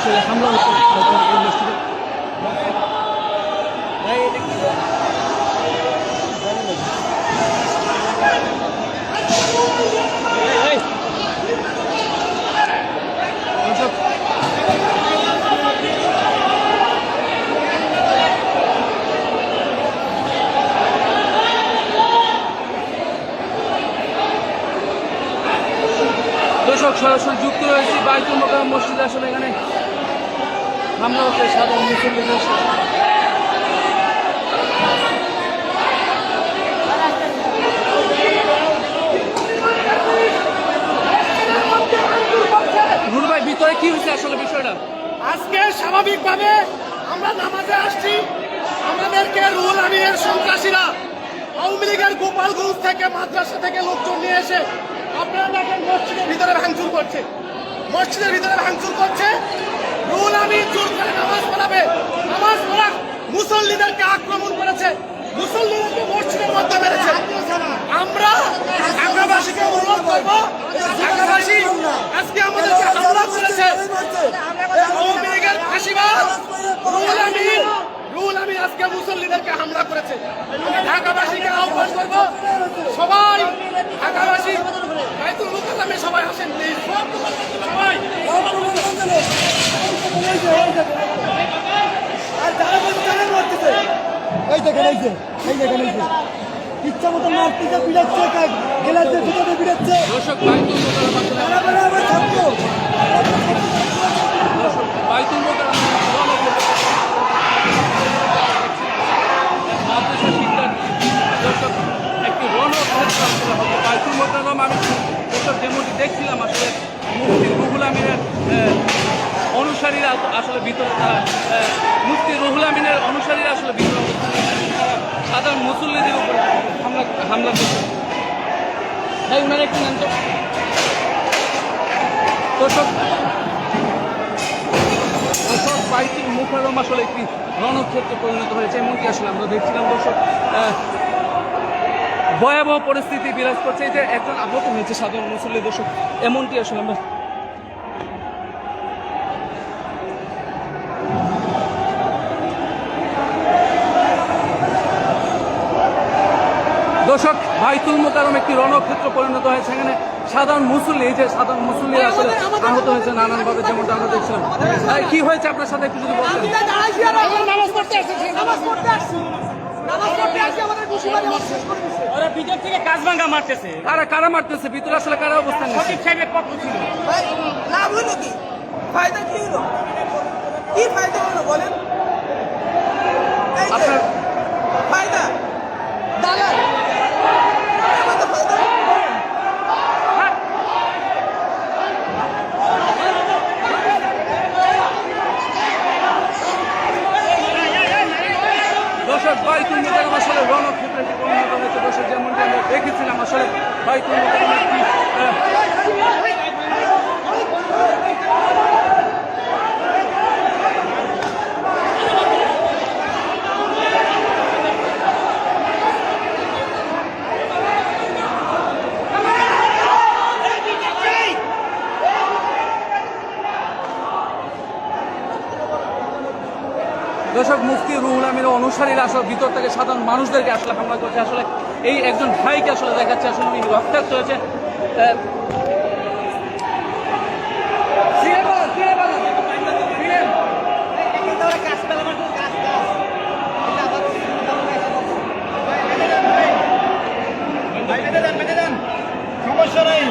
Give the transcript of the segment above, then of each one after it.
আসলে হামলা হচ্ছে এই মসজিদে। দর্শক সরাসরি যুক্ত রয়েছে বাইতুল মোকাররম মসজিদে। আসলে এখানে হামলা হচ্ছে সাধারণ মুসল্লিদের। রুল ভাই, ভিতরে কি হয়েছে আসলে বিষয়টা? আজকে স্বাভাবিকভাবে আমরা নামাজে আসছি, আমাদেরকে রুহুল আমিনের সন্ত্রাসীরা আওয়ামী লীগের গোপালগঞ্জ থেকে মাদ্রাসা থেকে লোকজন নিয়ে এসে আপনারা দেখেন মসজিদের ভিতরে ভাঙচুর করছে, মসজিদের ভিতরে ভাঙচুর করছে। রুহুল আমিন জোর করে নামাজ পড়াবে, নামাজ পড়া মুসল্লিদেরকে আক্রমণ করেছে, মুসল্লিদেরকে মসজিদের মধ্যে মেরেছে। আমরা ঢাকাবাসীকে অনুরোধ করবো, ঢাকাবাসী আজকে আমাদেরকে হামলা করেছে আওয়ামী লীগের ফাঁসিবাদ রুহুল আমিন আজকে মুসল্লিদেরকে হামলা করেছে। ঢাকাবাসীকে আহ্বান করবো, সবাই ঢাকাবাসী বাইতুল মুকাররমে সবাই আসেন প্লিজ, সবাই। এই দেখেন, এই দেখেন, ইচ্ছা মতো মারতেছে, বিড়াচ্ছে, গেলাতে ভিতরে বিড়াচ্ছে। দর্শক বাইতুল মোকাররম বাইতুল মোকাররম মাদ্রাসা শিক্ষার্থী দর্শক একটি রণক্ষেত্র আসলে হবে বাইতুল মোকাররম। আমি দর্শক যেমনটি দেখছিলাম আসলে মুফতি রুহুল আমিনের অনুসারীরা আসলে ভিতরে, তারা মুফতি রুহুল আমিনের অনুসারীরা আসলে ভিতরে সাধারণ মুসল্লিদের উপর হামলা করছে। তাই ওনারা একটু নেন তো দর্শক। বাইতুল মোকাররম আসলে একটি রণক্ষেত্রে পরিণত হয়েছে এমনটি আসলে আমরা দেখছিলাম দর্শক। ভয়াবহ পরিস্থিতি বিরাজ করছে, এই যে একজন আহত হয়েছে সাধারণ মুসল্লি দর্শক, এমনটি আসলে আমরা দর্শক। বাইতুল মোকাররম একটি রণক্ষেত্র পরিণত হয়েছে, এখানে সাধারণ মুসল্লি, এই যে সাধারণ মুসল্লি আসলে আহত হয়েছে নানানভাবে, যেমনটা আমরা দেখছিলাম। কি হয়েছে আপনার সাথে একটু যদি বলতেন? কারা মারতেছে ভিতরে, আসলে কারা অবস্থান নিচ্ছে? লাভ হলো কি, ফায়দা কি হলো, কি ফায়দা হলো বলেন? আপনার ফায়দা দালাল দর্শক, বাইতুল মোকাররম আসলে রণক্ষেত্রে পরিণত হয়েছে দর্শক, যেমনটি আমরা দেখেছিলাম আসলে বাইতুল মোকাররম একটি দর্শক, মুফতি রুহুল আমিনের অনুসারীরা আসলে ভিতর থেকে সাধারণ মানুষদেরকে আসলে হামলা করছে। আসলে এই একজন ভাইকে আসলে দেখাচ্ছে আসলে উনি রক্তাক্ত হয়েছে। সমস্যা নাই,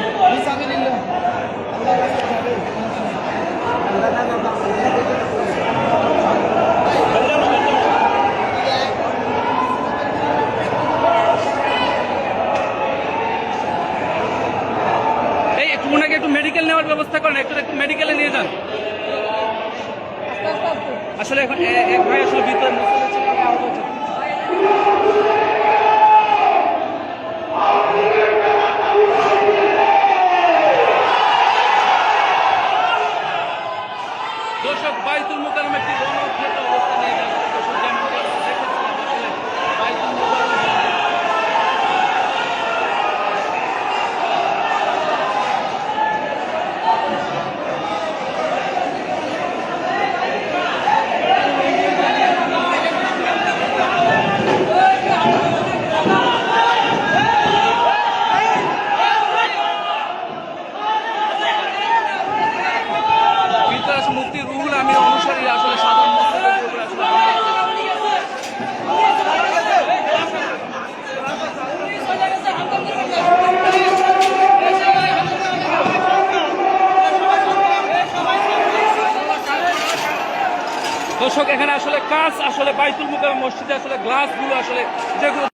ওনাকে একটু মেডিকেল নেওয়ার ব্যবস্থা করেন, একটু মেডিকেলে নিয়ে যান। আসলে এখন এক ভাই আসলে ভিতরে দর্শক, বাইতুল মোকাররম একটি রণক্ষেত্র অবস্থা নিয়ে যাচ্ছে দর্শক, যেমনটি আমরা দেখেছিলাম আসলে বাইতুল মোকাররম। দর্শক এখানে আসলে কাজ আসলে বাইতুল মুকাররম মসজিদে আসলে গ্লাসগুলো আসলে যেগুলো